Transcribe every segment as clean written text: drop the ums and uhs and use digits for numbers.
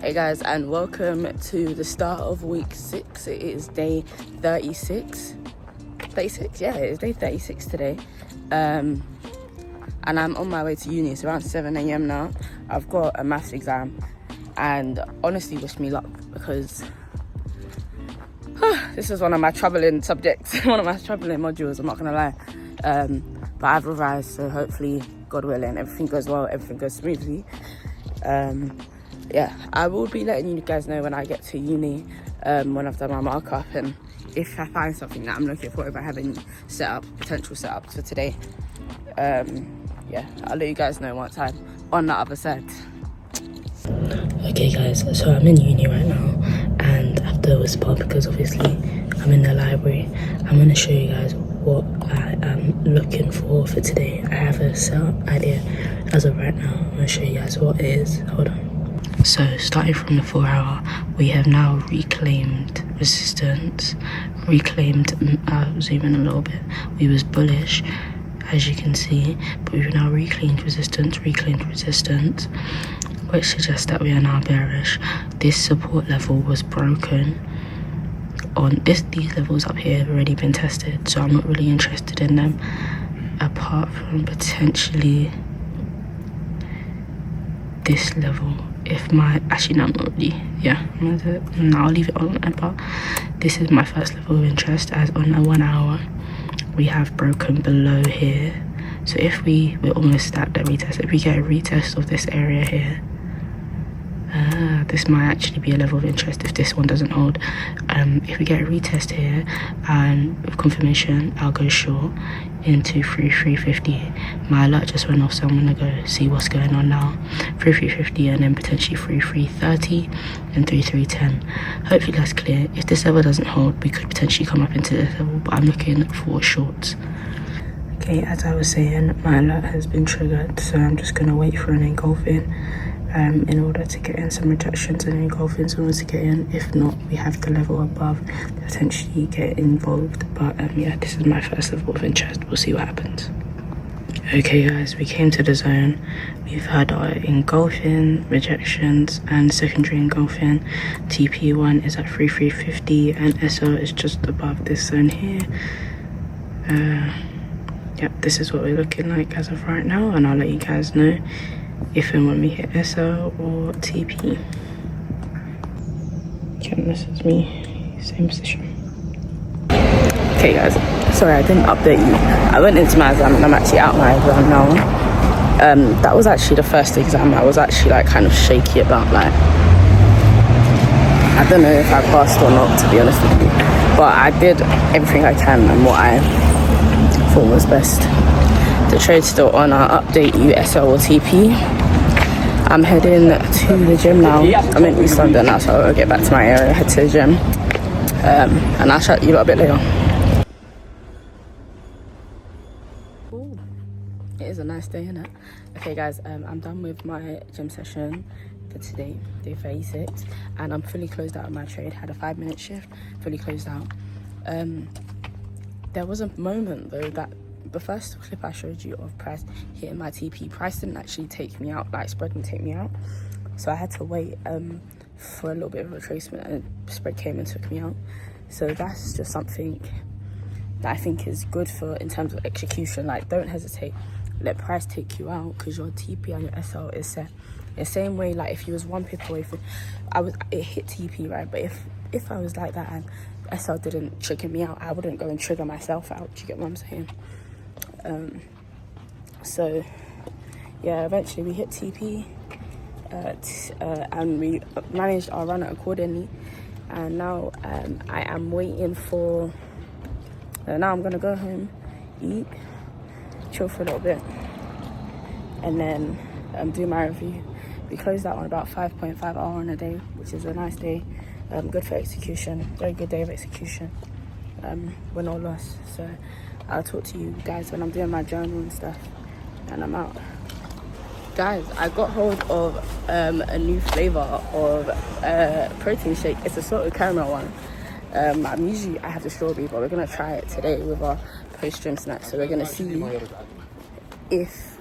Hey guys, and welcome to the start of week 6. It is day 36. 36? Yeah, it is day 36 today. And I'm on my way to uni. It's around 7 a.m. now. I've got a maths exam, and honestly, wish me luck because this is one of my troubling subjects, one of my troubling modules, I'm not gonna lie. But I've revised, so hopefully, God willing, everything goes well, everything goes smoothly. Yeah, I will be letting you guys know when I get to uni, when I've done my markup, and if I find something that I'm looking for, if I have any potential setups for today. Yeah, I'll let you guys know once I'm on the other side. Okay guys, so I'm in uni right now, and I have to whisper because obviously I'm in the library. I'm going to show you guys what I am looking for today. I have a setup idea as of right now. I'm going to show you guys what it is. Hold on. So starting from the 4 hour, we have now reclaimed resistance, I'll zoom in a little bit. We was bullish, as you can see, but we've now reclaimed resistance, which suggests that we are now bearish. This support level was broken. These levels up here have already been tested, so I'm not really interested in them, apart from potentially this level. Actually, no, I'm not really. Yeah, I'll leave it on. But this is my first level of interest, as on a 1 hour we have broken below here. So if we're almost at the retest, if we get a retest of this area here, this might actually be a level of interest if this one doesn't hold. If we get a retest here and with confirmation, I'll go short into 3,350. My alert just went off, so I'm gonna go see what's going on now. 3,350 and then potentially 3,330 and 3,310. Hopefully that's clear. If this level doesn't hold, we could potentially come up into this level, but I'm looking for shorts. Okay, as I was saying, my alert has been triggered, so I'm just gonna wait for an engulfing in order to get in some rejections and engulfings in order to get in. If not, we have the level above, potentially get involved. But yeah, this is my first level of interest. We'll see what happens. Okay guys, we came to the zone. We've had our engulfing, rejections, and secondary engulfing. TP1 is at 3,350 and SO is just above this zone here. Yep, this is what we're looking like as of right now, and I'll let you guys know if and when we hit SO or TP. Okay, this is me, same position. Okay guys, sorry I didn't update you. I went into my exam and I'm actually out my exam now. That was actually the first exam I was actually like kind of shaky about. Like, I don't know if I passed or not, to be honest with you, but I did everything I can and what I thought was best. The trade's still on. I'll update you SL or TP. I'm heading to the gym now. I'm in East London now, so I'll get back to my area, head to the gym, and I'll chat to you a little bit later. Ooh, it is a nice day, isn't it? Okay guys, I'm done with my gym session for today, day 36, and I'm fully closed out of my trade. Had a 5-minute shift, fully closed out. There was a moment though that the first clip I showed you of price hitting my TP, price didn't actually take me out, like spread didn't take me out, so I had to wait for a little bit of retracement, and spread came and took me out. So that's just something that I think is good for in terms of execution. Like, don't hesitate, let price take you out because your TP and your SL is set. The same way, like if you was one pip away from it hit TP, right? But if I was like that and SL didn't trigger me out, I wouldn't go and trigger myself out. Do you get what I'm saying? So yeah, eventually we hit TP, and we managed our run accordingly, and now I am waiting for now I'm gonna go home, eat, chill for a little bit, and then do my review. We closed out on about 5.5 hour on a day, which is a nice day, good for execution, very good day of execution, win or loss. So I'll talk to you guys when I'm doing my journal and stuff, and I'm out. Guys, I got hold of a new flavour of protein shake. It's a salted caramel one. I have the strawberry, but we're gonna try it today with our post-gym snack. So we're gonna see if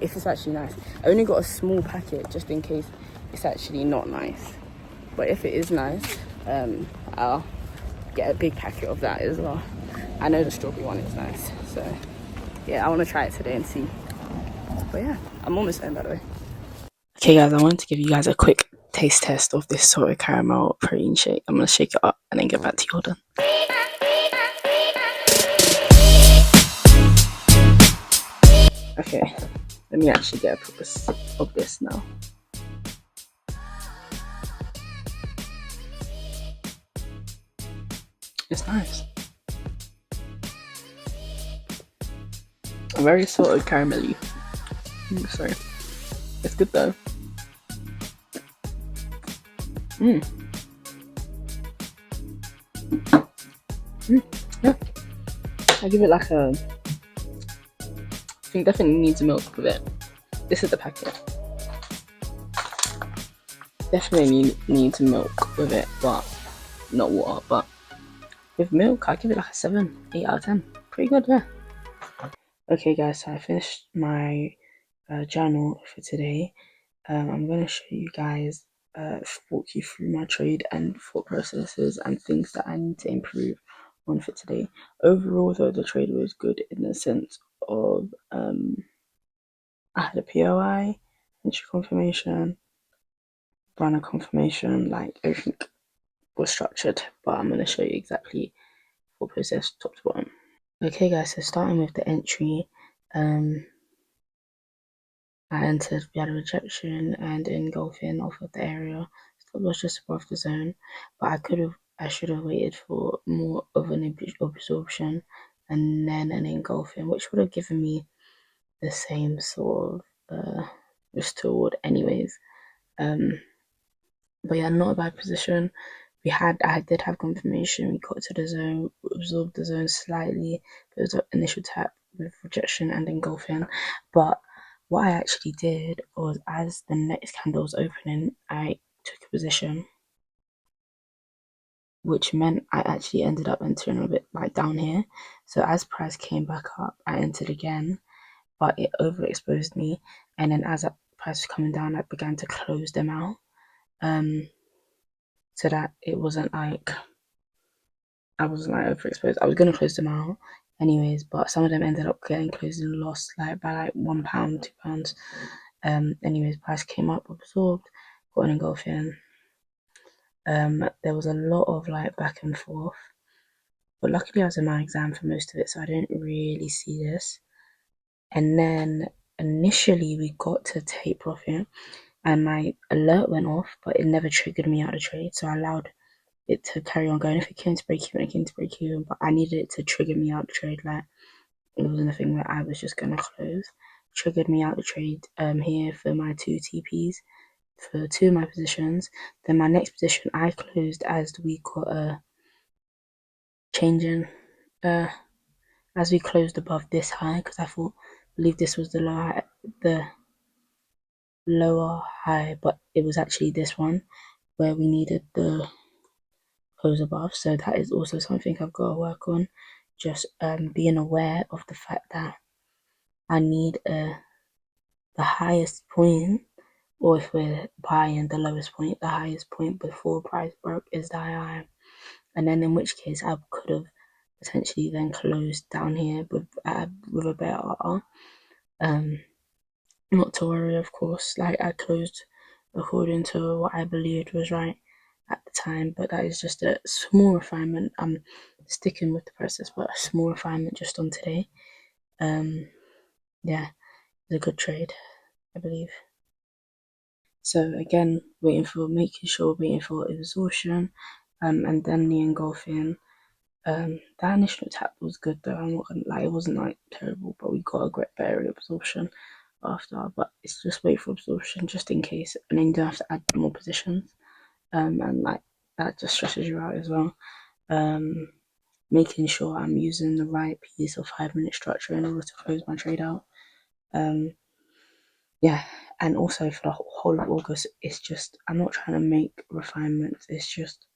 it's actually nice. I only got a small packet just in case it's actually not nice. But if it is nice, I'll get a big packet of that as well. I know the strawberry one is nice, so yeah, I want to try it today and see. But yeah, I'm almost done, by the way. Okay guys, I wanted to give you guys a quick taste test of this salted caramel protein shake. I'm going to shake it up and then get back to you all done. Okay, let me actually get a proper sip of this now. It's nice. Very salted caramelly. Sorry. It's good though. Yeah. I give it like a... I think definitely needs milk with it. This is the packet. Definitely needs milk with it, but not water. But with milk, I give it like a 7, 8 out of 10. Pretty good, yeah. Okay guys, so I finished my journal for today. I'm going to show you guys, walk you through my trade and thought processes and things that I need to improve on for today. Overall though, the trade was good in the sense of I had a POI, entry confirmation, runner confirmation, like everything was structured, but I'm going to show you exactly what process top to bottom. Okay guys, so starting with the entry, I entered, we had a rejection and engulfing off of the area. Stop was just above the zone, but I should have waited for more of an absorption and then an engulfing, which would have given me the same sort of risk to reward anyways. But yeah, not a bad position. I did have confirmation. We got to the zone, absorbed the zone slightly. There was an initial tap with rejection and engulfing. But what I actually did was, as the next candle was opening, I took a position, which meant I actually ended up entering a bit like down here. So as price came back up, I entered again, but it overexposed me. And then as that price was coming down, I began to close them out. So that it wasn't like I wasn't like overexposed. I was gonna close them out anyways, but some of them ended up getting closed and lost like by like £1, £2. Anyways, price came up, absorbed, got an engulfing. There was a lot of like back and forth, but luckily I was in my exam for most of it, so I didn't really see this. And then initially we got to take profit, and my alert went off, but it never triggered me out of trade, so I allowed it to carry on going. If it came to break even, it came to break even, but I needed it to trigger me out the trade. Like, it wasn't a thing where I was just gonna close. Triggered me out the trade here for my 2 TPs for 2 of my positions. Then my next position I closed as we got changing as we closed above this high, because I believe this was the lower high, but it was actually this one where we needed the close above. So that is also something I've got to work on, just being aware of the fact that I need the highest point, or if we're buying the lowest point, the highest point before price broke is the high, and then in which case I could have potentially then closed down here with a better not to worry, of course, like I closed according to what I believed was right at the time, but that is just a small refinement. I'm sticking with the process, but a small refinement just on today. Yeah, it's a good trade, I believe. So again, making sure waiting for exhaustion, and then the engulfing. That initial tap was good though. I'm not gonna lie, it wasn't like terrible, but we got a great better absorption after. But it's just wait for absorption just in case, and then you don't have to add more positions. And like that just stresses you out as well. Making sure I'm using the right piece of 5-minute structure in order to close my trade out. Yeah, and also for the whole of August, it's just I'm not trying to make refinements. It's just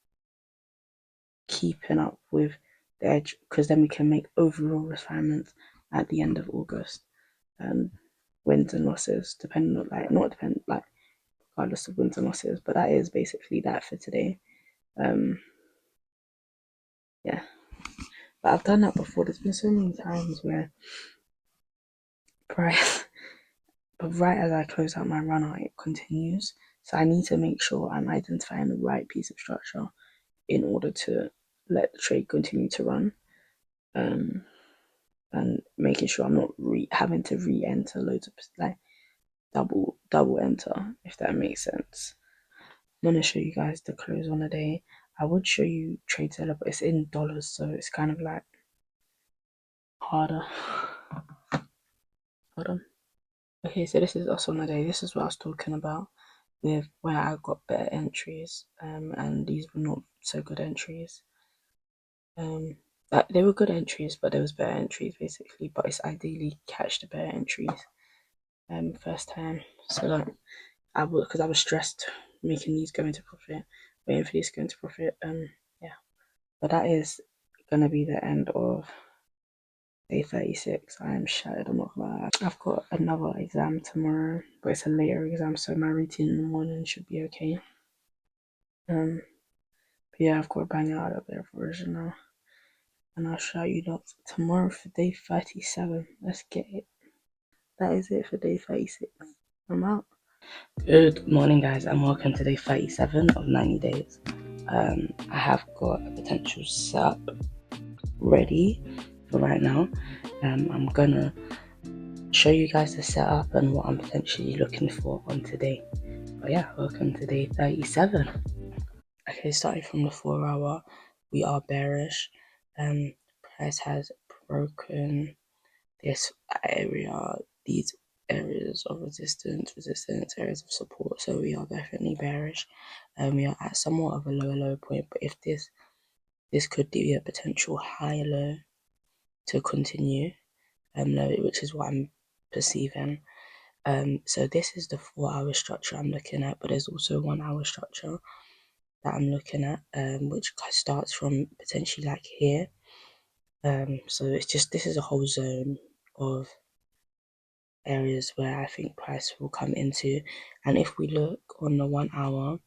keeping up with the edge, because then we can make overall refinements at the end of August. Wins and losses, depending on like not depend like regardless of wins and losses. But that is basically that for today. Yeah, but I've done that before. There's been so many times where price, but right as I close out my runner, it continues. So I need to make sure I'm identifying the right piece of structure in order to let the trade continue to run. And making sure I'm not having to re-enter loads of like double enter, if that makes sense. I'm gonna show you guys the close on the day. I would show you trade seller, but it's in dollars, so it's kind of like harder. Hold on. Okay, so this is us on the day. This is what I was talking about with where I got better entries, and these were not so good entries. They were good entries, but there was better entries basically. But it's ideally catch the better entries, first time. So like, because I was stressed making these go into profit, waiting for these to go into profit. Yeah. But that is gonna be the end of day 36. I am shattered, I'm not gonna lie. I've got another exam tomorrow, but it's a later exam, so my routine in the morning should be okay. But yeah, I've got to bang it out of there version now. And I'll show you lot tomorrow for day 37. Let's get it. That is it for day 36. I'm out. Good morning, guys, and welcome to day 37 of 90 days. I have got a potential setup ready for right now. I'm gonna show you guys the setup and what I'm potentially looking for on today. But yeah, welcome to day 37. Okay, starting from the 4 hour, we are bearish. Price has broken this area, these areas of resistance, areas of support. So we are definitely bearish. We are at somewhat of a low point, but if this could be a potential higher low to continue, low, which is what I'm perceiving. So this is the 4 hour structure I'm looking at, but there's also 1 hour structure that I'm looking at, which starts from potentially like here. So it's just, this is a whole zone of areas where I think price will come into. And if we look on the 1 hour,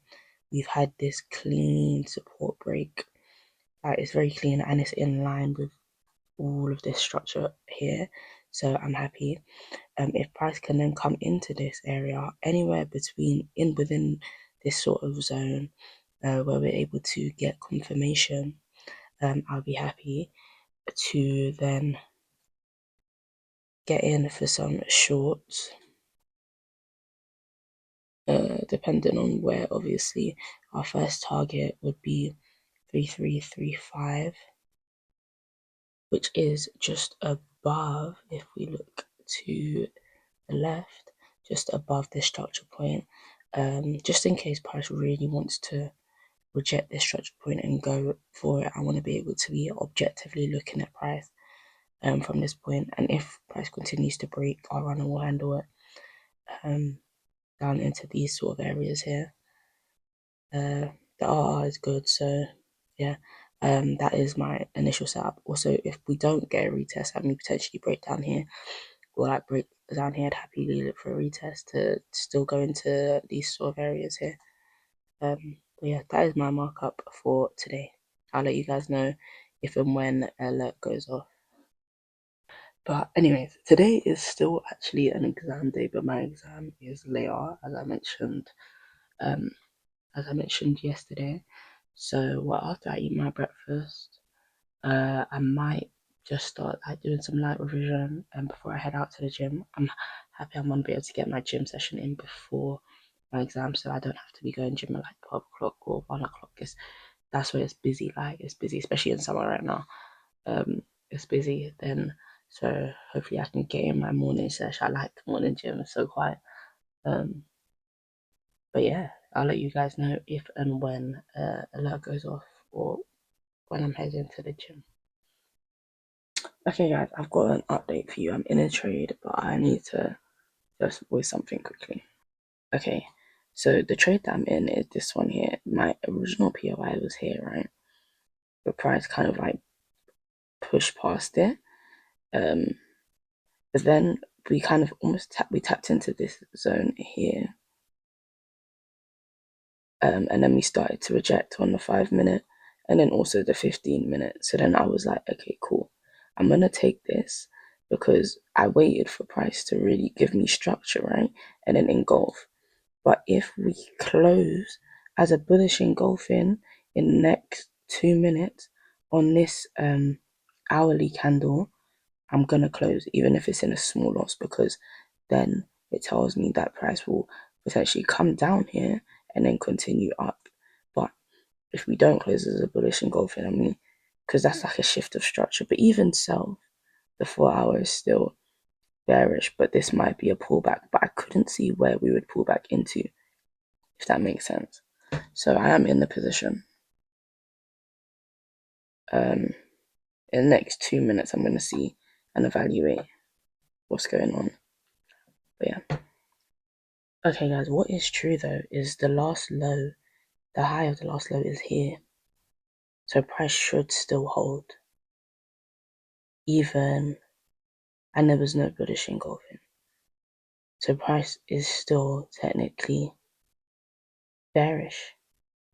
we've had this clean support break that is very clean and it's in line with all of this structure here. So I'm happy. If price can then come into this area anywhere within this sort of zone, where we're able to get confirmation, I'll be happy to then get in for some shorts, depending on where obviously our first target would be 3335, which is just above, if we look to the left, just above this structure point. Just in case price really wants to reject this structure point and go for it, I want to be able to be objectively looking at price from this point. And if price continues to break, our runner will handle it down into these sort of areas here. The RR is good, so yeah, that is my initial setup. Also, if we don't get a retest and we potentially break down here, or like break down here, I'd happily look for a retest to still go into these sort of areas here. But yeah, that is my markup for today. I'll let you guys know if and when alert goes off. But anyways, today is still actually an exam day, but my exam is later, as I mentioned yesterday. So after I eat my breakfast, I might just start like doing some light revision and before I head out to the gym. I'm happy I'm gonna be able to get my gym session in before my exam, so I don't have to be going gym at like 12 o'clock or 1 o'clock. That's where it's busy, especially in summer right now. It's busy then, so hopefully I can get in my morning session. I like the morning gym, it's so quiet. But yeah, I'll let you guys know if and when alert goes off or when I'm heading to the gym. Okay guys, I've got an update for you. I'm in a trade, but I need to just voice something quickly. Okay, so the trade that I'm in is this one here. My original POI was here, right? The price kind of like pushed past it. But then we kind of almost tapped into this zone here. And then we started to reject on the 5-minute and then also the 15-minute. So then I was like, okay, cool. I'm going to take this because I waited for price to really give me structure, right? And then engulf. But if we close as a bullish engulfing in the next 2 minutes on this hourly candle, I'm going to close, even if it's in a small loss, because then it tells me that price will potentially come down here and then continue up. But if we don't close as a bullish engulfing, I mean, because that's like a shift of structure. But even so, the 4 hour is still bearish, but this might be a pullback. But I couldn't see where we would pull back into, if that makes sense. So I am in the position. In the next 2 minutes, I'm going to see and evaluate what's going on. But yeah. Okay, guys, what is true though is the last low, the high of the last low is here. So price should still hold. Even, and there was no bullish engulfing. So price is still technically bearish,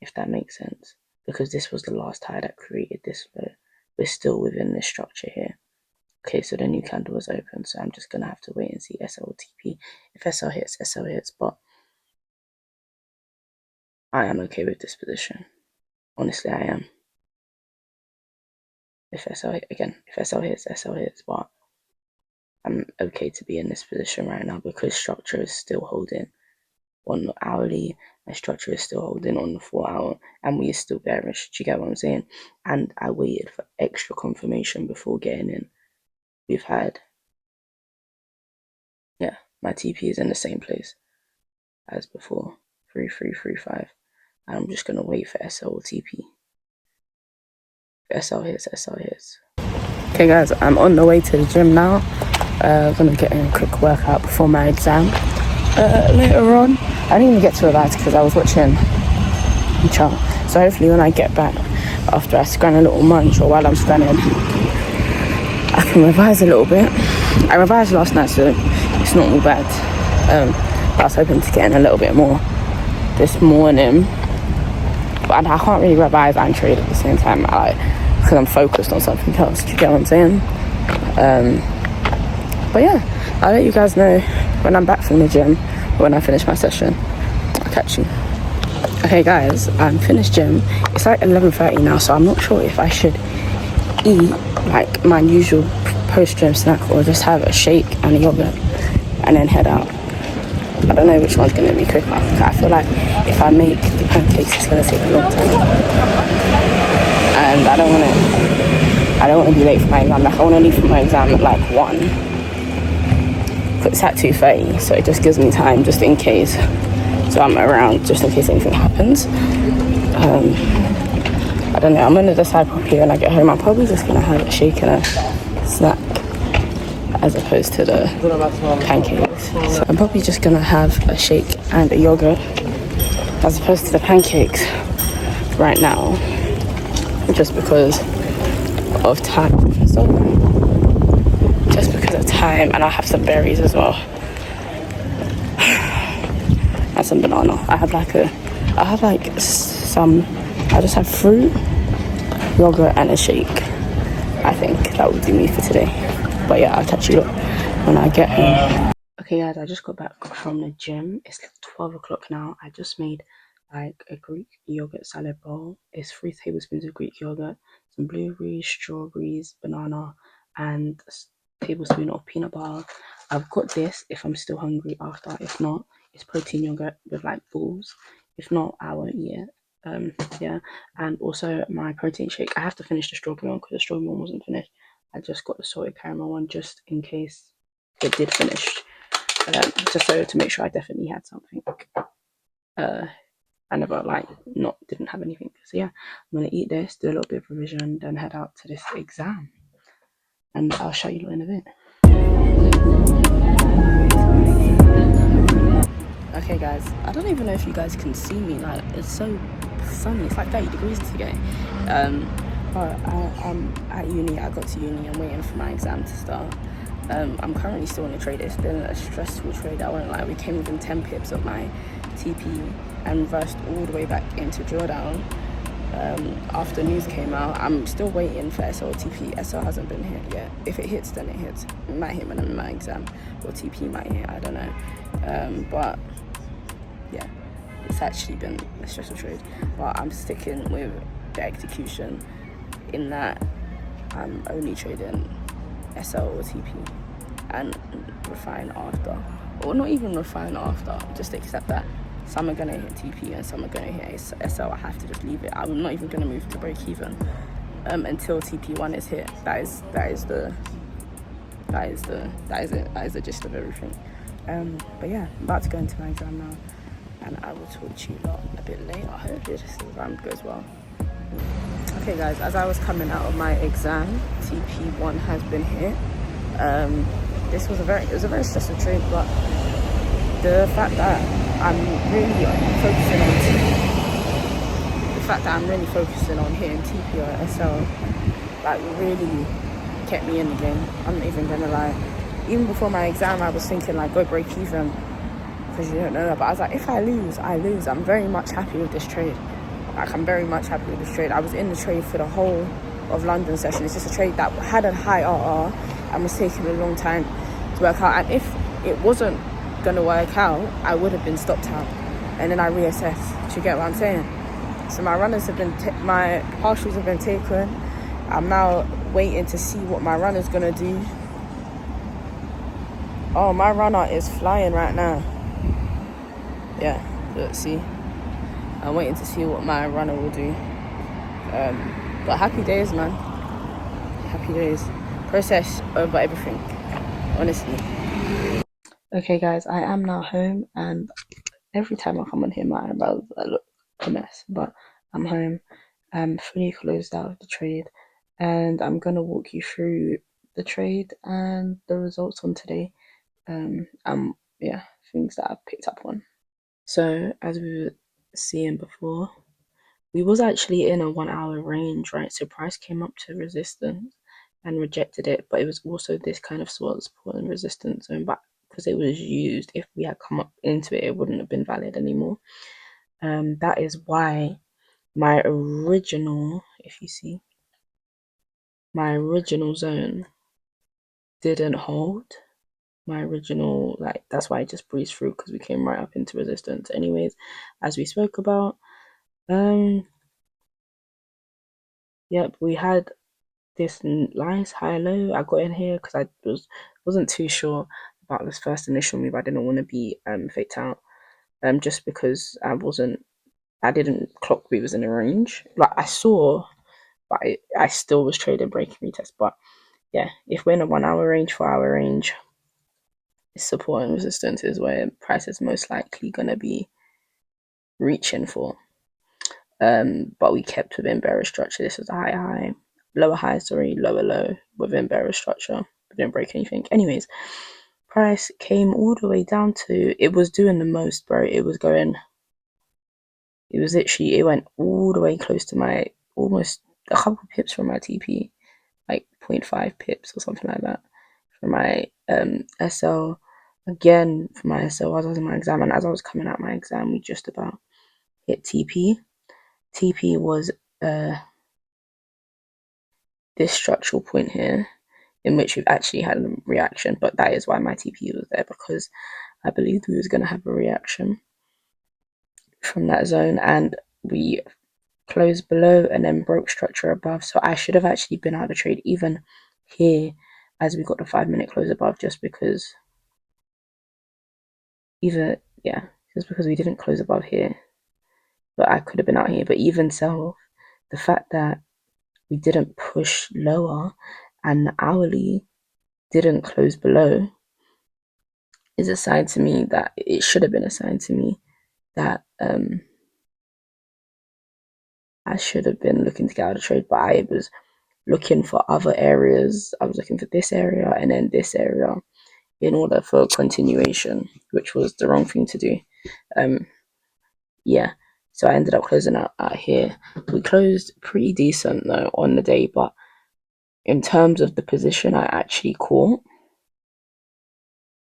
if that makes sense. Because this was the last high that created this low. We're still within this structure here. Okay, so the new candle was open, so I'm just going to have to wait and see SLTP. If SL hits, SL hits, but I am okay with this position. Honestly, I am. If SL hits, SL hits, but I'm okay to be in this position right now because structure is still holding on the hourly and structure is still holding on the 4 hour and we are still bearish. Do you get what I'm saying? And I waited for extra confirmation before getting in. We've had, yeah, my TP is in the same place as before, 3335. And I'm just going to wait for SL or TP. If SL hits, SL hits. Okay guys, I'm on the way to the gym now. Gonna get in a quick workout before my exam. Later on, I didn't even get to revise because I was watching Chart. So hopefully when I get back after I scan a little munch or while I'm scanning, I can revise a little bit. I revised last night, so it's not all bad. But I was hoping to get in a little bit more this morning. But I can't really revise and trade at the same time, because I'm focused on something else. Do you get what I'm saying? But yeah, I'll let you guys know when I'm back from the gym, when I finish my session. I'll catch you. Okay guys, I'm finished gym. It's like 11:30 now, so I'm not sure if I should eat like my usual post-gym snack or just have a shake and a yogurt and then head out. I don't know which one's going to be quicker. I feel like if I make the pancakes, it's going to take a long time. And I don't want to be late for my exam. Like, I want to leave for my exam at like 1. But it's at 2:30, so it just gives me time just in case. So I'm around just in case anything happens. I don't know. I'm going to decide properly when I get home. I'm probably just going to have a shake and a snack as opposed to the pancakes. So I'm probably just going to have a shake and a yogurt as opposed to the pancakes right now, just because of time. So just because of time, and I'll have some berries as well and some banana. I just have fruit, yogurt and a shake. I think that would be me for today. But yeah, I'll catch you up when I get home. Okay guys, I just got back from the gym. It's like 12 o'clock now. I just made like a Greek yogurt salad bowl. It's 3 tablespoons of Greek yogurt, some blueberries, strawberries, banana, and a tablespoon of peanut butter. I've got this if I'm still hungry after. If not, it's protein yogurt with like balls. If not, I won't eat it. Yeah, and also my protein shake. I have to finish the strawberry one because the strawberry one wasn't finished. I just got the salted caramel one just in case it did finish, just so to make sure I definitely had something. I never didn't have anything. So yeah, I'm gonna eat this, do a little bit of revision, then head out to this exam, and I'll show you in a bit. Okay guys, I don't even know if you guys can see me. Like, it's so sunny. It's like 30 degrees today. But I'm at uni. I got to uni. I'm waiting for my exam to start. I'm currently still in a trade. It's been a stressful trade. I won't lie. We came within 10 pips of my TP and reversed all the way back into drawdown. After news came out, I'm still waiting for SL or TP. SL hasn't been hit yet. If it hits, then it hits. It might hit when I'm in my exam, or TP might hit, I don't know. But yeah, it's actually been a stressful trade. But I'm sticking with the execution in that I'm only trading SL or TP and refine after. Or not even refine after, just accept that some are going to hit TP and some are going to hit SL. I have to just leave it. I'm not even going to move to break even until TP1 is hit. That is the gist of everything. But yeah, I'm about to go into my exam now, and I will talk to you lot a bit later. I hope this exam goes well. Okay guys, as I was coming out of my exam, TP1 has been hit. This was a very stressful trade, but the fact that I'm really focusing on hitting TP or SL, like, really kept me in the game. I'm not even gonna lie. Even before my exam, I was thinking like, go break even, because you don't know that. But I was like, if I lose, I lose. I'm very much happy with this trade. Like, I'm very much happy with this trade. I was in the trade for the whole of London session. It's just a trade that had a high RR and was taking a long time to work out. And if it wasn't gonna work out, I would have been stopped out, and then I reassess. Do you get what I'm saying? So my runners have been, my partials have been taken. I'm now waiting to see what my runner's gonna do. Oh, my runner is flying right now. Yeah, let's see. I'm waiting to see what my runner will do. But happy days, man. Happy days. Process over everything, honestly. Okay guys, I am now home, and every time I come on here, my eyebrows look a mess, but I'm home. I'm fully closed out of the trade, and I'm gonna walk you through the trade and the results on today. Yeah, things that I've picked up on. So as we were seeing before, we was actually in a 1 hour range, right? So price came up to resistance and rejected it, but it was also this kind of sort of support and resistance zone, but because it was used, if we had come up into it, it wouldn't have been valid anymore. That is why my original, if you see, my original zone didn't hold. My original, like, that's why I just breezed through, because we came right up into resistance. Anyways, as we spoke about, yep, we had this nice high low. I got in here because I wasn't too sure about this first initial move. I didn't want to be faked out, just because I didn't clock we was in a range. Like, I saw, but I still was trading breaking retest. But yeah, if we're in a 1 hour range, 4 hour range, support and resistance is where price is most likely gonna be reaching for. But we kept within bearish structure. This was a high, lower high, lower low within bearish structure. We didn't break anything. Anyways, price came all the way down to, it was doing the most, bro. It was literally, it went all the way close to my, almost a couple pips from my TP, like 0.5 pips or something like that. For my SL, again, for my SL, as I was in my exam, and as I was coming out my exam, we just about hit TP. TP was this structural point here, in which we've actually had a reaction, but that is why my TP was there, because I believed we was going to have a reaction from that zone, and we closed below and then broke structure above. So I should have actually been out of trade even here, as we got the 5 minute close above, just because we didn't close above here. But I could have been out here. But even so, the fact that we didn't push lower and the hourly didn't close below is a sign to me that it should have been a sign to me that I should have been looking to get out of trade, but I was looking for other areas. I was looking for this area and then this area in order for continuation, which was the wrong thing to do. Yeah, so I ended up closing out here. We closed pretty decent though on the day, but in terms of the position I actually caught,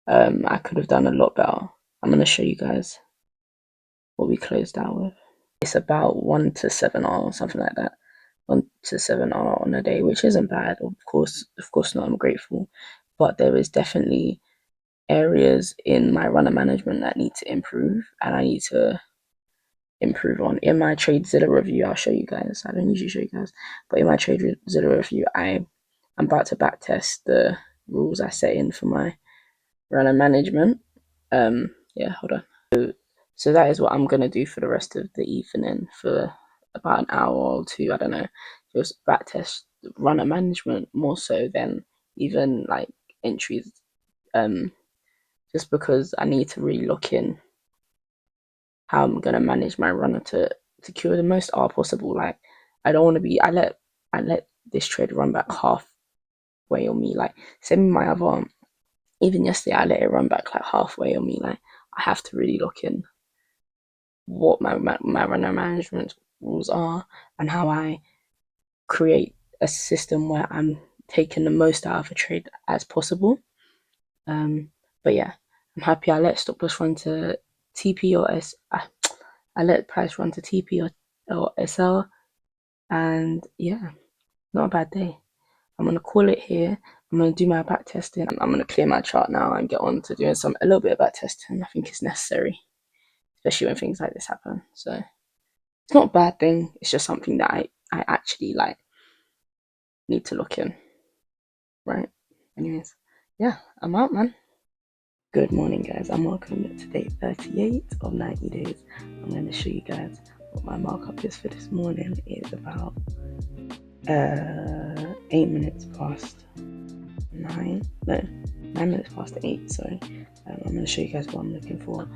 I could have done a lot better. I'm going to show you guys. what we closed out with. It's about 1 to 7R or something like that. 1 to 7R on a day, which isn't bad. Of course not. I'm grateful, but there is definitely areas in my runner management that need to improve, and I need to improve on. In my TradeZilla review, I'll show you guys. I don't usually show you guys, but in my TradeZilla review, I'm about to backtest the rules I set in for my runner management. Yeah, hold on. So that is what I'm gonna do for the rest of the evening for about an hour or two. I don't know. Just backtest runner management more so than even like entries. Just because I need to really look in how I'm gonna manage my runner to secure the most R possible. Like I don't want to be. I let this trade run back halfway on me. Like send me my other. Even yesterday, I let it run back like halfway on me. Like I have to really look in what my runner management rules are and how I create a system where I'm taking the most out of a trade as possible. But yeah, I'm happy I let stop loss run to TP or S. I let price run to TP or SL, and yeah, not a bad day. I'm gonna call it here. I'm gonna do my back testing. I'm gonna clear my chart now and get on to doing a little bit of back testing. I think it's necessary, especially when things like this happen. So it's not a bad thing. It's just something that I actually like need to look in. Right. Anyways, yeah, I'm out, man. Good morning, guys, and welcome to day 38 of 90 days. I'm going to show you guys what my markup is for this morning. It's about 8 minutes past 9. No, 9 minutes past 8. Sorry. I'm going to show you guys what I'm looking for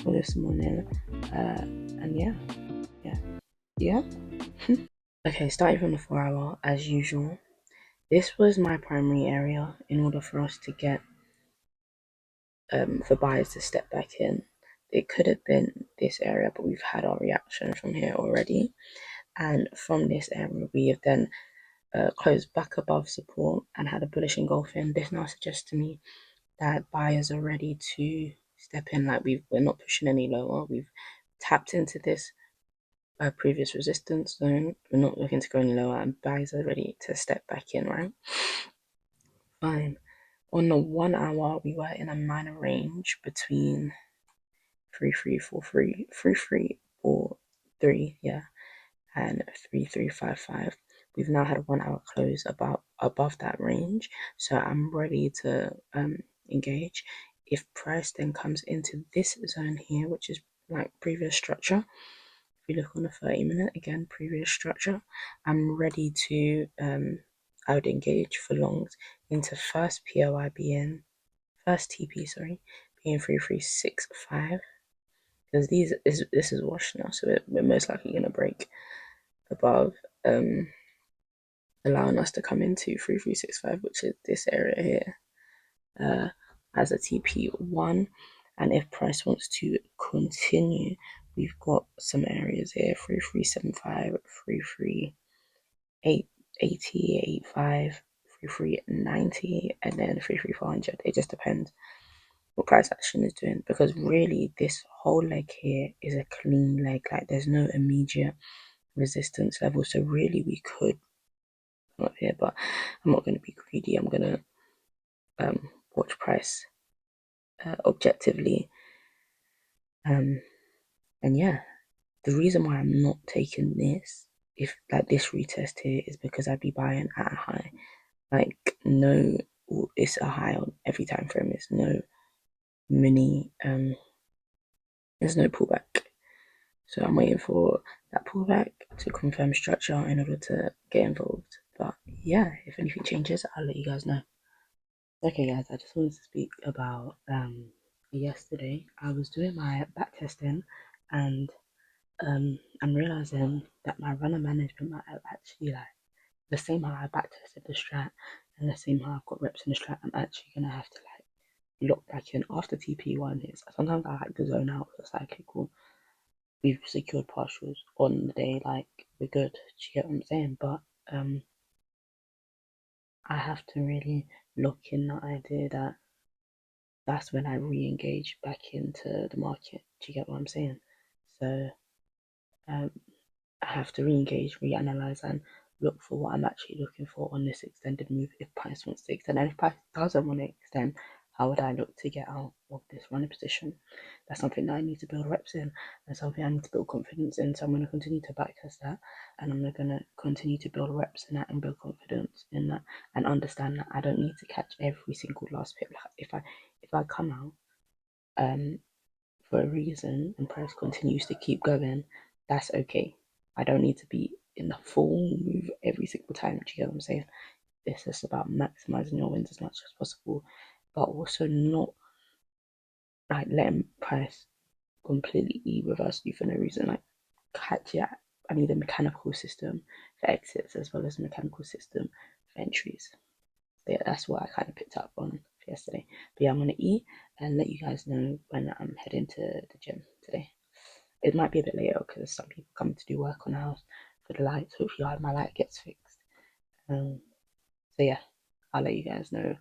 this morning. And yeah. Okay, starting from the 4 hour as usual. This was my primary area in order for us to get for buyers to step back in. It could have been this area, but we've had our reaction from here already. And from this area, we have then closed back above support and had a bullish engulfing. This now suggests to me that buyers are ready to step in. Like we're not pushing any lower. We've tapped into this previous resistance zone. We're not looking to go any lower, and buyers are ready to step back in, right? Fine. On the 1 hour, we were in a minor range between 3343, yeah, and 3355. We've now had a 1 hour close about above that range, so I'm ready to engage. If price then comes into this zone here, which is like previous structure, if you look on the 30-minute, again previous structure, I'm ready to I would engage for longs into first POI being first TP, being 3365, because this is washed now, so we're most likely going to break above, allowing us to come into 3365, which is this area here, as a TP1. And if price wants to continue, we've got some areas here: 3375, 3380, 85, 3390, and then 33400. It just depends what price action is doing, because really this whole leg here is a clean leg. Like there's no immediate resistance level, so really we could come up here, but I'm not going to be greedy. I'm going to watch price objectively, and yeah, the reason why I'm not taking this, if like this retest here, is because I'd be buying at a high. Like no, it's a high on every time frame. It's no mini there's no pullback. So I'm waiting for that pullback to confirm structure in order to get involved. But yeah, if anything changes, I'll let you guys know. Okay guys, I just wanted to speak about yesterday. I was doing my back testing, and I'm realizing that my runner management might have actually, like, the same how I back tested the strat and the same how I've got reps in the strat, I'm actually gonna have to like lock back in after TP1 hits. Sometimes I like to zone out. It's like, okay, cool, we've secured partials on the day, like we're good. Do you get what I'm saying? But I have to really lock in the idea that that's when I re-engage back into the market. Do you get what I'm saying? So I have to re-engage, reanalyze, and look for what I'm actually looking for on this extended move if Price wants to extend. And if Price doesn't want to extend, how would I look to get out of this running position? That's something that I need to build reps in and something I need to build confidence in. So I'm going to continue to backtest that, and I'm going to continue to build reps in that and build confidence in that, and understand that I don't need to catch every single last pip. Like if I come out for a reason and Price continues to keep going, that's okay. I don't need to be in the full move every single time. Do you get what I'm saying? It's just about maximizing your wins as much as possible, but also not like letting Price completely reverse you for no reason. Like, catch it. I need a mechanical system for exits as well as a mechanical system for entries. So yeah, that's what I kind of picked up on yesterday. But yeah, I'm gonna eat and let you guys know when I'm heading to the gym today. It might be a bit later because some people come to do work on the house for the lights. Hopefully my light gets fixed. So yeah, I'll let you guys know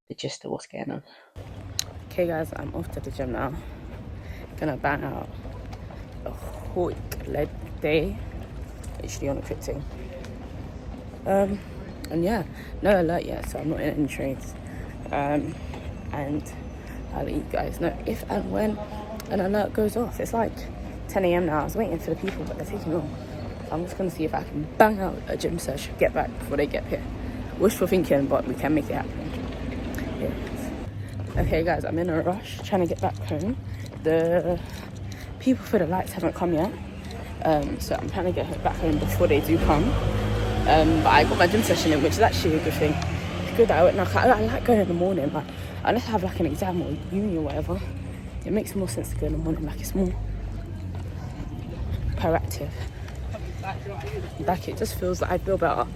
the gist of what's going on. Okay guys, I'm off to the gym now. Gonna bang out a quick leg day, literally on a quick thing. And yeah, no alert yet, so I'm not in any trades. And I'll let you guys know if and when an alert goes off. It's like 10 a.m. now. I was waiting for the people, but they're taking long. I'm just gonna see if I can bang out a gym sesh, get back before they get here. Wishful thinking, but we can make it happen. Yeah. Okay guys, I'm in a rush trying to get back home. The people for the lights haven't come yet. So I'm trying to get back home before they do come. But I got my gym session in, which is actually a good thing. It's good that I went. I like going in the morning, like unless I have like an exam or uni or whatever, it makes more sense to go in the morning. Like it's more proactive. Like it just feels like I feel better.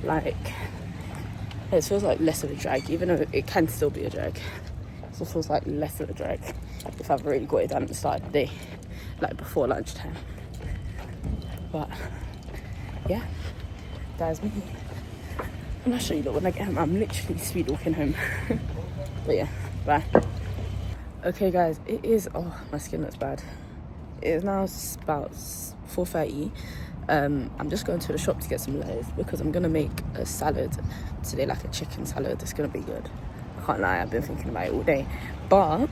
Like it feels like less of a drag, even though it can still be a drag. It just feels like less of a drag if I've already got it done at the start of the day, like before lunchtime. But yeah, that's me. And I'll show you that when I get home. I'm literally speed walking home. But yeah, bye. Okay guys, it is, oh my skin looks bad. It is now about 4:30. I'm just going to the shop to get some lettuce because I'm gonna make a salad today, like a chicken salad. It's gonna be good. I can't lie, I've been thinking about it all day. But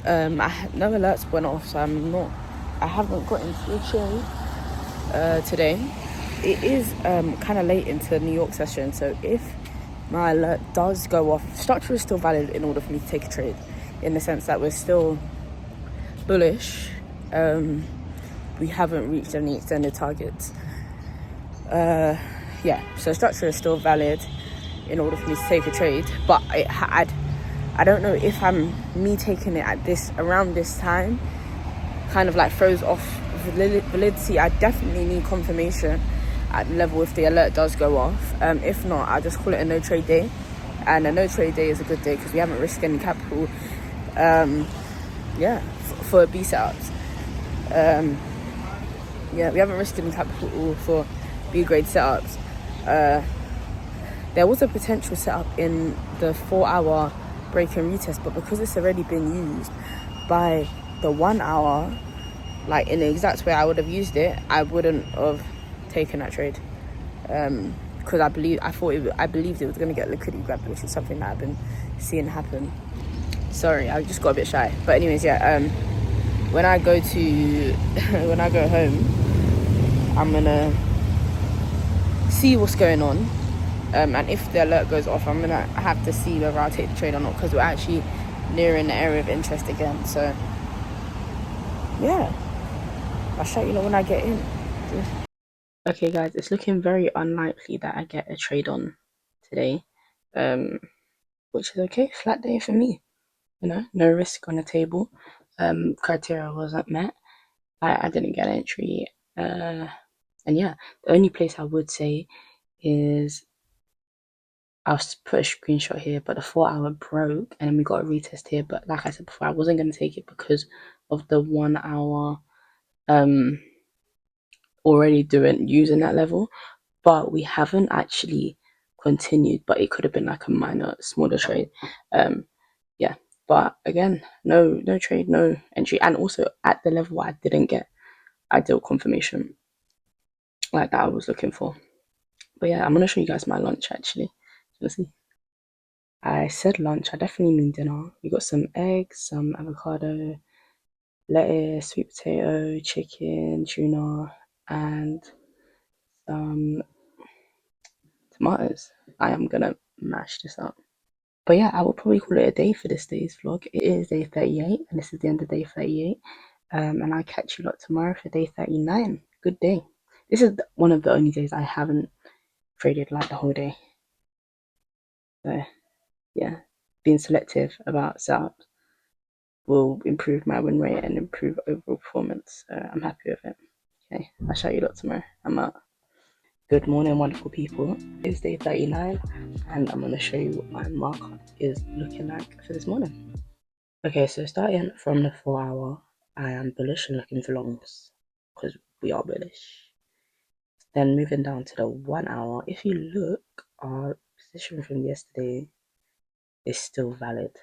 I had no alerts went off, so I haven't got into the trade today. It is kind of late into the New York session, so if my alert does go off, structure is still valid in order for me to take a trade, in the sense that we're still bullish. We haven't reached any extended targets. Yeah, so structure is still valid in order for me to take a trade, but I don't know if me taking it at around this time kind of like throws off validity. I definitely need confirmation at the level if the alert does go off. If not, I'll just call it a no trade day, and a no trade day is a good day because we haven't risked any capital for B setups. We haven't risked any capital for B grade setups. There was a potential setup in the 4-hour break and retest, but because it's already been used by the 1 hour, like in the exact way I would have used it, I wouldn't have taken that trade. Because I believed it was going to get liquidity grabbed, which is something that I've been seeing happen. Sorry, I just got a bit shy. But anyways, yeah. When I go home, I'm gonna see what's going on. And if the alert goes off, I'm gonna have to see whether I'll take the trade or not, because we're actually nearing the area of interest again. So yeah, I'll show you when I get in. Okay guys, it's looking very unlikely that I get a trade on today, which is okay. Flat day for me, no risk on the table. Criteria wasn't met. I didn't get an entry, and yeah, the only place I would say is I'll put a screenshot here, but the 4-hour broke and then we got a retest here. But like I said before, I wasn't going to take it because of the 1 hour already using that level, but we haven't actually continued, but it could have been like a minor smaller trade. But again, no trade, no entry, and also at the level I didn't get ideal confirmation like that I was looking for. But yeah, I'm gonna show you guys my lunch actually. Let's see. I said lunch, I definitely mean dinner. We got some eggs, some avocado, lettuce, sweet potato, chicken, tuna, and some tomatoes. I am gonna mash this up. But yeah, I will probably call it a day for this day's vlog. It is day 38, and this is the end of day 38. And I'll catch you lot tomorrow for day 39. Good day. This is one of the only days I haven't traded like the whole day. So yeah, being selective about setups will improve my win rate and improve overall performance. So I'm happy with it. Okay, I'll show you lot tomorrow. I'm out. Good morning, wonderful people. It's day 39, and I'm going to show you what my markup is looking like for this morning. Okay, so starting from the 4 hour, I am bullish and looking for longs because we are bullish. Then moving down to the 1 hour, if you look, our position from yesterday is still valid.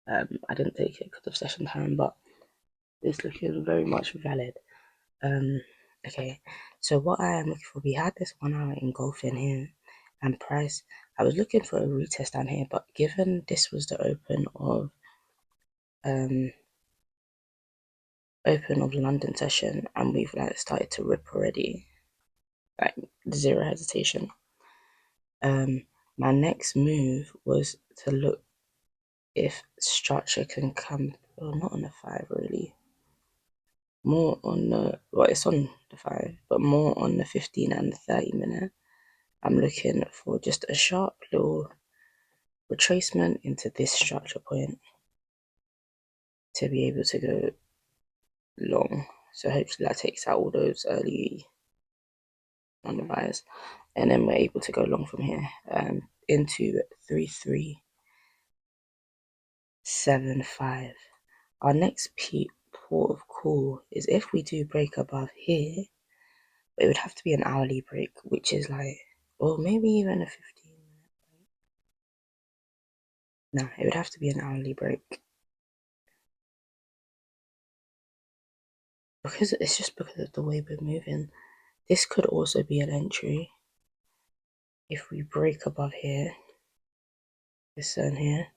I didn't take it because of session time, but it's looking very much valid. Okay, so what I am looking for, we had this 1 hour engulfing here, and price, I was looking for a retest down here, but given this was the open of London session, and we've like started to rip already, like zero hesitation. My next move was to look if structure can come, well, not on the 5 really, more on the, well, it's on the 5, but more on the 15 and the 30 minute. I'm looking for just a sharp little retracement into this structure point to be able to go long. So hopefully that takes out all those early on the buys, and then we're able to go long from here into 3375. Our next port of call is if we do break above here, but it would have to be an hourly break, which is like, or maybe even a 15-minute break. No, it would have to be an hourly break. Because it's just because of the way we're moving. This could also be an entry if we break above here, this zone here,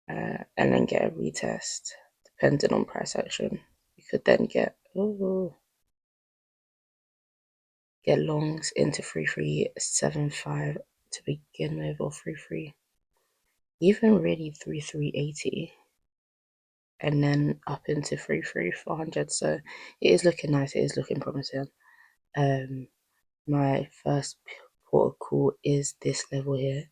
and then get a retest, depending on price action. We could then get longs into 3375 to begin with, or 33, even really 3380, and then up into 3400. So it is looking nice. It is looking promising. My first port of call is this level here.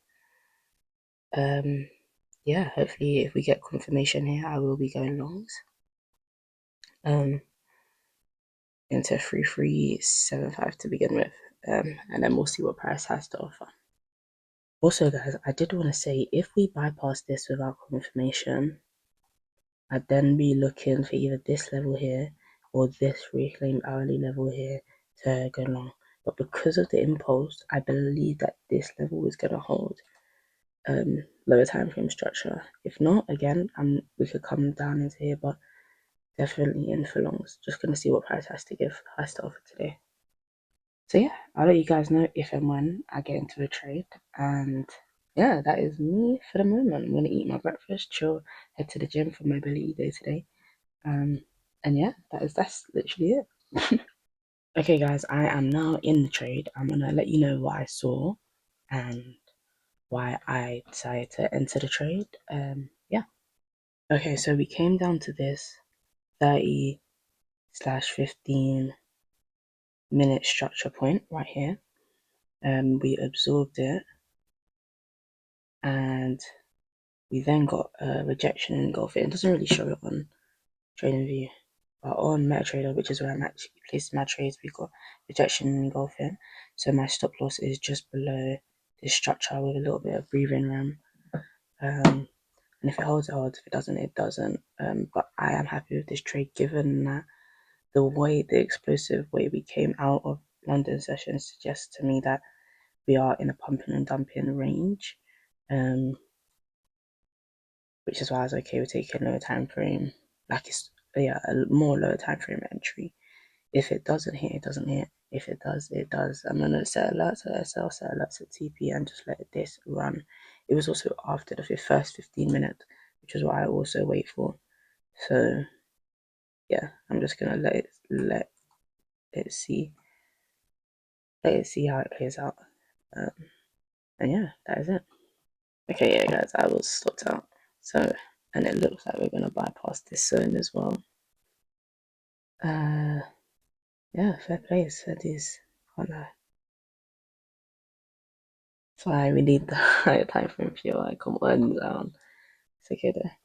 Yeah, hopefully if we get confirmation here, I will be going longs. Into 3375 to begin with. And then we'll see what price has to offer. Also guys, I did want to say, if we bypass this without confirmation, I'd then be looking for either this level here or this reclaimed hourly level here to go long. But because of the impulse, I believe that this level is going to hold lower time frame structure. If not, again, we could come down into here, but definitely in for longs. Just gonna see what price has to offer today. So yeah, I'll let you guys know if and when I get into a trade. And yeah, that is me for the moment. I'm gonna eat my breakfast, chill, head to the gym for mobility day today. And yeah, that's literally it. Okay guys, I am now in the trade. I'm gonna let you know what I saw and why I decided to enter the trade. Yeah. Okay, so we came down to this 30/15-minute structure point right here. We absorbed it, and we then got a rejection and engulf it. It doesn't really show it on TradingView, but on MetaTrader, which is where I'm actually placing my trades, we got rejection and engulfing. So my stop loss is just below this structure with a little bit of breathing room. And if it holds, it holds. If it doesn't, it doesn't. But I am happy with this trade, given that the explosive way we came out of London session suggests to me that we are in a pumping and dumping range, which is why I was okay with taking a lower time frame, a more lower time frame entry. If it doesn't hit, it doesn't hit. If it does, it does. I'm gonna set alerts at SL, set alerts at TP, and just let this run. It was also after the first 15 minutes, which is what I also wait for. So yeah, I'm just gonna let it see how it plays out. And yeah, that is it. Okay, yeah, guys, I was stopped out. So, and it looks like we're gonna bypass this zone as well. Yeah, fair plays for these. Can't lie. That's why we need the higher time frame POI. Come on down. It's okay there.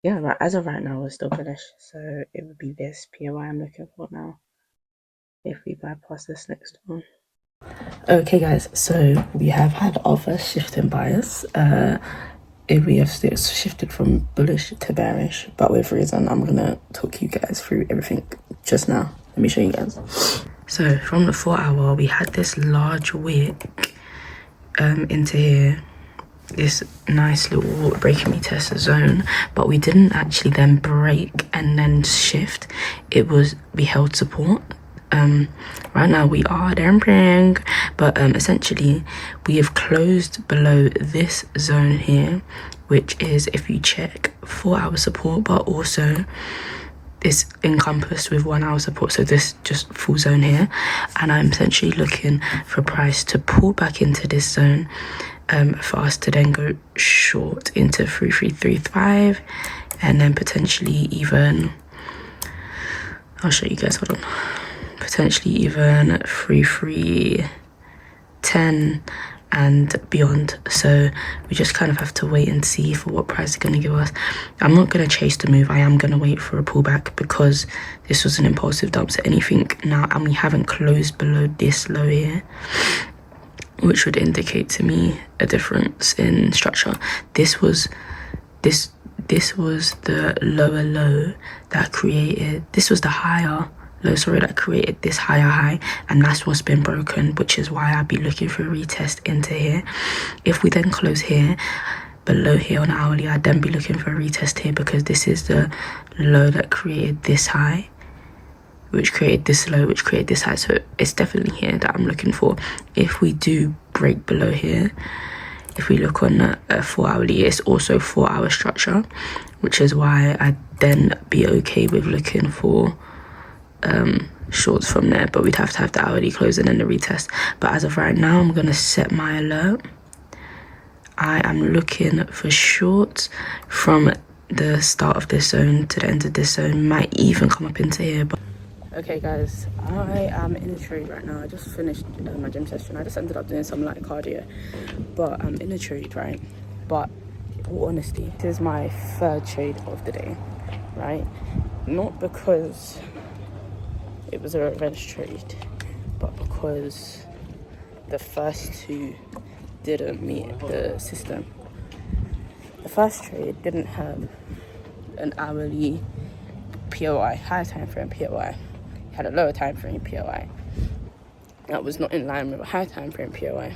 Yeah, right, as of right now, we're still bullish. So it would be this POI I'm looking for now. If we bypass this next one. Okay, guys, so we have had our first shift in bias. We have shifted from bullish to bearish, but with reason. I'm gonna talk you guys through everything just now. Let me show you guys. So from the 4 hour, we had this large wick into here, this nice little breaking me test zone, but we didn't actually then break and then shift. We held support. Right now we are dumping, but essentially we have closed below this zone here, which is, if you check, 4 hour support, but also this encompassed with 1 hour support, so this just full zone here. And I'm essentially looking for price to pull back into this zone, for us to then go short into 3335, and then potentially even, I'll show you guys, hold on, potentially even 3310 and beyond. So we just kind of have to wait and see for what price they're going to give us. I'm not going to chase the move. I am going to wait for a pullback because this was an impulsive dump. So anything now, and we haven't closed below this low here, which would indicate to me a difference in structure. This was the lower low that created, this was the higher low, sorry, that created this higher high, and that's what's been broken, which is why I'd be looking for a retest into here. If we then close here, below here on hourly, I'd then be looking for a retest here, because this is the low that created this high, which created this low, which created this high. So it's definitely here that I'm looking for. If we do break below here, if we look on a 4 hourly, it's also 4 hour structure, which is why I'd then be okay with looking for shorts from there, but we'd have to have the hourly close and then the retest. But as of right now, I'm gonna set my alert. I am looking for shorts from the start of this zone to the end of this zone. Might even come up into here. But okay, guys, I am in a trade right now. I just finished my gym session. I just ended up doing some light cardio, but I'm in a trade, right? But in all honesty, this is my third trade of the day, right? Not because it was a revenge trade, but because the first two didn't meet the system. The first trade didn't have an hourly POI, higher time frame POI. It had a lower time frame POI. That was not in line with a high time frame POI.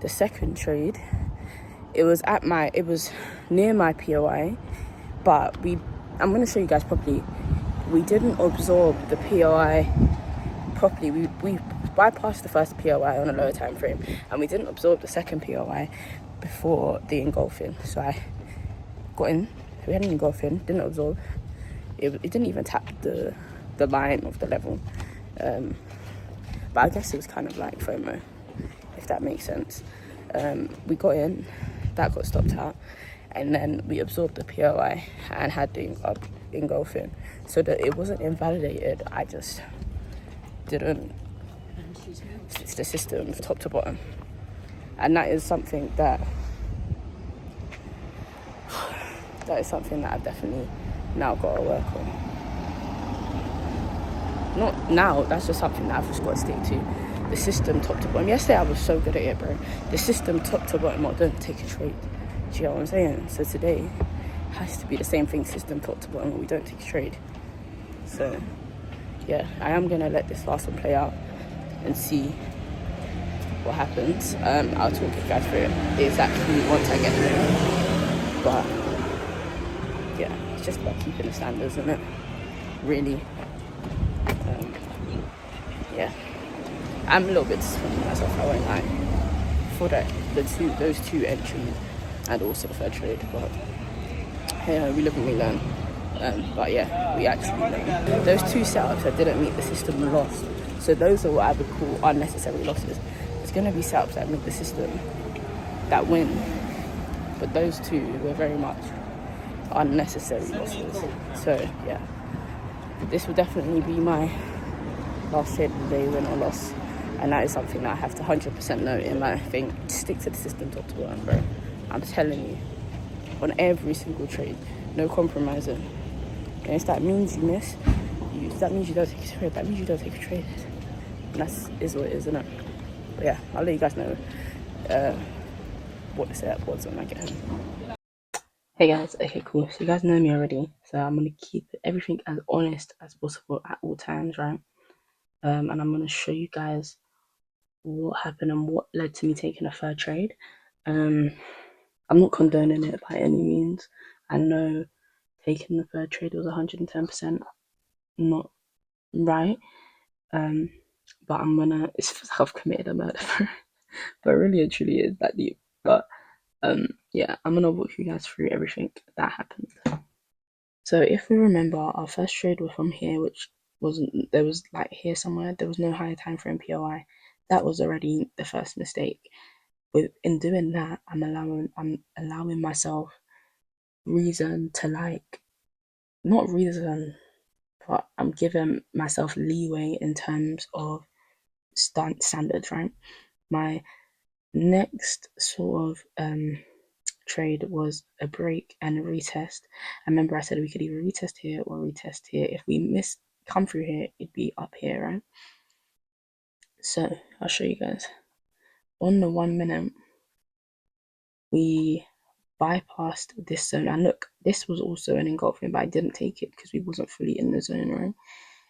The second trade, it was near my POI, but I'm gonna show you guys properly. We didn't absorb the POI properly. We bypassed the first POI on a lower time frame, and we didn't absorb the second POI before the engulfing. So I got in, we had an engulfing, didn't absorb. It didn't even tap the line of the level. But I guess it was kind of like FOMO, if that makes sense. We got in, that got stopped out, and then we absorbed the POI and had the engulfing, so that it wasn't invalidated. I just didn't switch the system top to bottom, and that is something that I've definitely now got to work on. Not now, that's just something that I've just got to stick to. The system top to bottom. Yesterday I was so good at it, bro. The system top to bottom, or don't take a trade. Do you know what I'm saying? So today has to be the same thing, system top to bottom, or we don't take a trade. So yeah, I am gonna let this last one play out and see what happens. I'll talk you guys through it exactly once I get there. But yeah, it's just about keeping the standards, isn't it? really. Yeah, I'm a little bit disappointed in myself, I won't lie, for those two entries and also the third trade. But hey, we live and we learn. But yeah, we actually learned. Those two setups that didn't meet the system were lost. So those are what I would call unnecessary losses. There's going to be setups that meet the system that win, but those two were very much unnecessary losses. So yeah, this will definitely be my last trade of the day, win or loss. And that is something that I have to 100% note in my thing. Stick to the system top to bottom, bro. I'm telling you, on every single trade, no compromising. And if that means you miss, that means you don't take a trade. That means you don't take a trade. And that is what it is, isn't it? But yeah, I'll let you guys know what the setup was when I get home. Hey guys, okay, cool. So you guys know me already. So I'm gonna keep everything as honest as possible at all times, right? And I'm gonna show you guys what happened and what led to me taking a third trade. I'm not condoning it by any means. I know taking the third trade was 110% not right. But I'm gonna, it's like I've committed a murder, but really and truly is that deep. But yeah, I'm gonna walk you guys through everything that happened. So if we remember, our first trade was from here, which wasn't, there was like here somewhere, there was no higher time frame POI. That was already the first mistake. In doing that, I'm allowing myself reason to, like, not reason, but I'm giving myself leeway in terms of standards, right? My next sort of trade was a break and a retest. I remember I said we could either retest here or retest here. If we come through here, it'd be up here, right? So I'll show you guys. On the 1 minute, we bypassed this zone. And look, this was also an engulfing, but I didn't take it because we wasn't fully in the zone, right?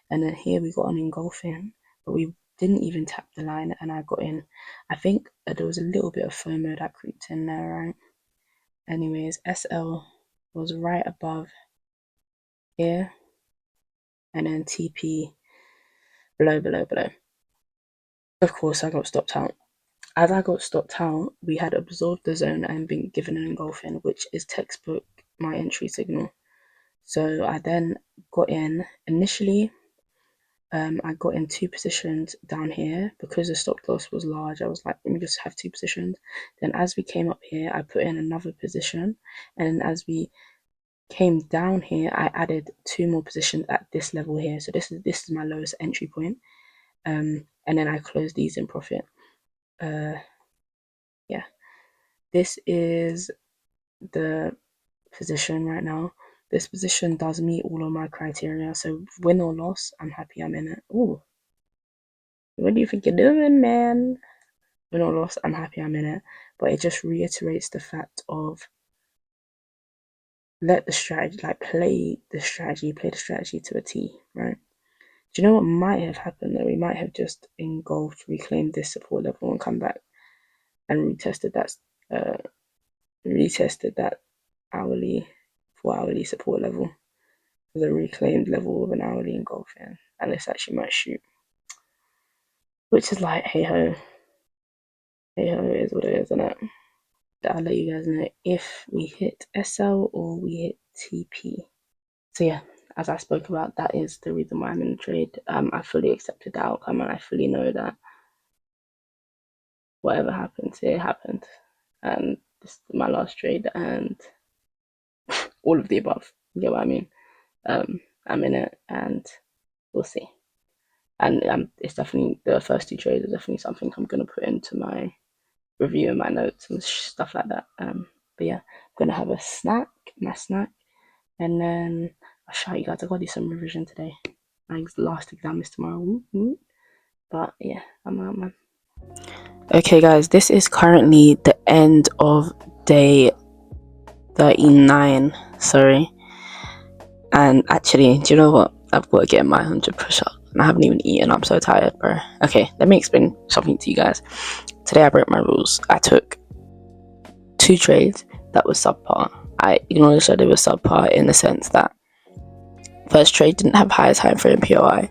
And then here we got an engulfing, but we didn't even tap the line, and I got in. I think there was a little bit of FOMO that creeped in there, right? Anyways, SL was right above here, and then TP below. Of course, I got stopped out. As I got stopped out, we had absorbed the zone and been given an engulfing, which is textbook my entry signal. So I then got in. Initially, I got in two positions down here because the stop loss was large. I was like, let me just have two positions. Then as we came up here, I put in another position, and as we came down here, I added two more positions at this level here. So this is my lowest entry point. And then I closed these in profit. Yeah, this is the position right now. This position does meet all of my criteria. So win or loss, I'm happy I'm in it. Ooh, what do you think you're doing, man? Win or loss, I'm happy I'm in it. But it just reiterates the fact of let the strategy, like play the strategy to a T, right? Do you know what might have happened though? We might have just engulfed, reclaimed this support level and come back and retested that hourly, 4-hourly support level with a reclaimed level of an hourly engulfing. And this actually might shoot. Which is like, hey ho. Hey ho, it is what it is, isn't it? I'll let you guys know if we hit SL or we hit TP. So yeah, as I spoke about, that is the reason why I'm in the trade. I fully accepted the outcome, and I fully know that whatever happens here happened. And this is my last trade, and all of the above. You get what I mean? I'm in it, and we'll see. And it's definitely, the first two trades are definitely something I'm gonna put into my review and my notes and stuff like that. But yeah, I'm gonna have my snack, and then I'll show you guys. I gotta do some revision today. My last exam is tomorrow. But yeah, I'm out, man. Okay, guys, this is currently the end of day 39. Sorry. And actually, do you know what? I've got to get my 100 push-up. And I haven't even eaten. I'm so tired, bro. Okay, let me explain something to you guys. Today I broke my rules. I took 2 trades that was subpar. I acknowledge that they were subpar in the sense that First trade didn't have higher time frame POI.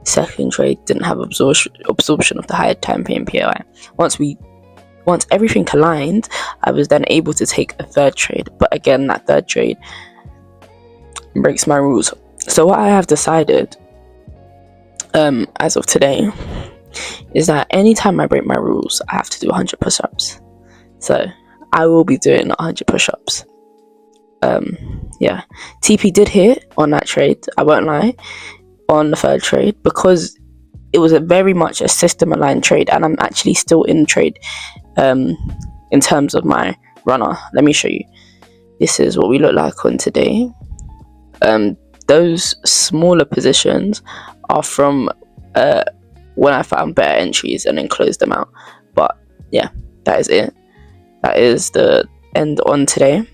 Second trade didn't have absorption of the higher time frame POI. Once everything aligned, I was then able to take a third trade. But again, that third trade breaks my rules. So what I have decided, as of today, is that anytime I break my rules, I have to do 100 push-ups. So I will be doing 100 push-ups. Yeah, TP did hit on that trade, I won't lie, on the third trade, because it was very much a system aligned trade, and I'm actually still in trade in terms of my runner. Let me show you. This is what we look like on today. Those smaller positions are from when I found better entries and then closed them out. But yeah, that is it. That is the end on today.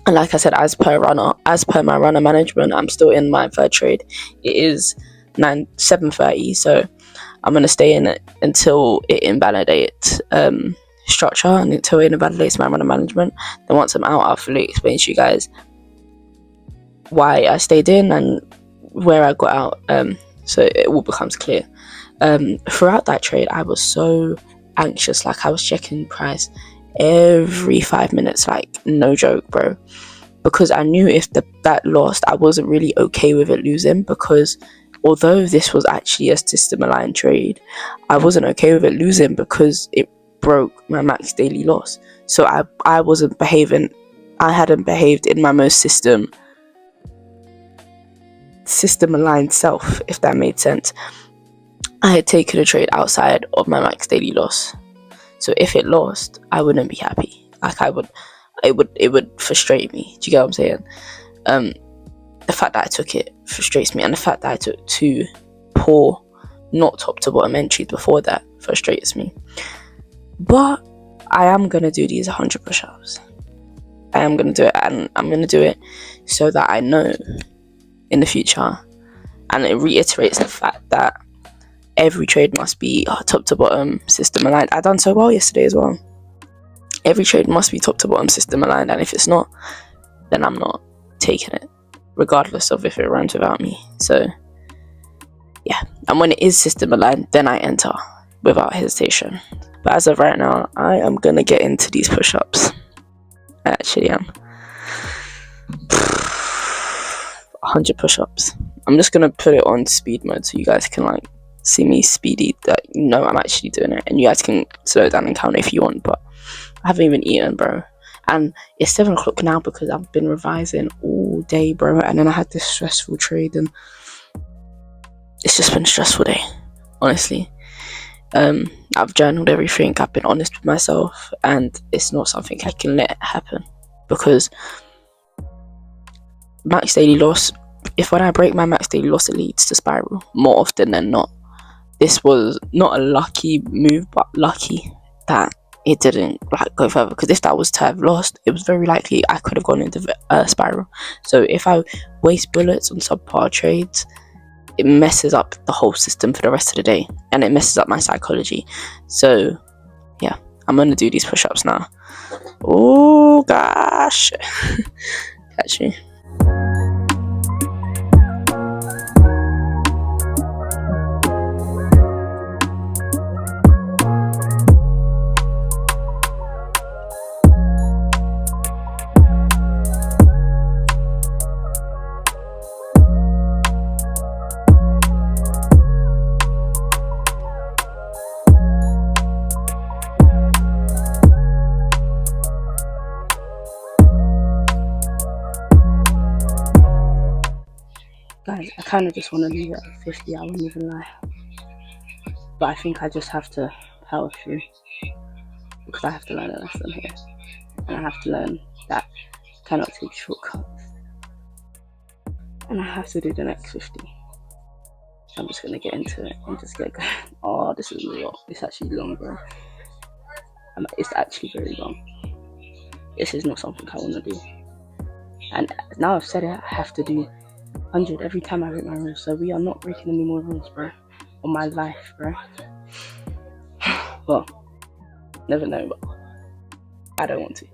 And like I said, as per my runner management, I'm still in my third trade. It is 7:30, so I'm gonna stay in it until it invalidates structure and until it invalidates my runner management. Then once I'm out, I'll fully explain to you guys why I stayed in and where I got out. So it all becomes clear. Throughout that trade, I was so anxious. Like, I was checking price every 5 minutes, like, no joke, bro, because I knew if that lost, I wasn't really okay with it losing, because although this was actually a system aligned trade, I wasn't okay with it losing because it broke my max daily loss. So I wasn't behaving, I hadn't behaved in my most system aligned self, if that made sense. I had taken a trade outside of my max daily loss. So if it lost, I wouldn't be happy. Like, it would frustrate me. Do you get what I'm saying? The fact that I took it frustrates me, and the fact that I took 2 poor, not top to bottom entries before that frustrates me. But I am gonna do these 100 push-ups. I am gonna do it, and I'm gonna do it so that I know in the future, and it reiterates the fact that every trade must be top to bottom system aligned. I done so well yesterday as well. Every trade must be top to bottom system aligned, and if it's not, then I'm not taking it, regardless of if it runs without me. So yeah, and when it is system aligned, then I enter without hesitation. But as of right now, I am gonna get into these push-ups. I actually am. 100 push-ups. I'm just gonna put it on speed mode so you guys can like see me speedy, that you know I'm actually doing it, and you guys can slow it down and count if you want. But I haven't even eaten, bro, and it's 7 o'clock now because I've been revising all day, bro, and then I had this stressful trade, and it's just been a stressful day, honestly. I've journaled everything, I've been honest with myself, and it's not something I can let happen, because max daily loss, if when I break my max daily loss, it leads to spiral more often than not. This was not a lucky move, but lucky that it didn't like go further, because if that was to have lost, it was very likely I could have gone into a spiral. So if I waste bullets on subpar trades, it messes up the whole system for the rest of the day, and it messes up my psychology. So yeah, I'm gonna do these push-ups now. Oh gosh. Catch me. Guys, I kind of just want to leave it at 50, I wouldn't even lie. But I think I just have to power through, because I have to learn a lesson here. And I have to learn that I cannot take shortcuts. And I have to do the next 50. I'm just going to get into it and just get going. Oh, this is long. It's actually long, bro. It's actually very long. This is not something I want to do. And now I've said it, I have to do 100 every time I break my rules. So we are not breaking any more rules, bro, on my life, bro. Well, never know, but I don't want to.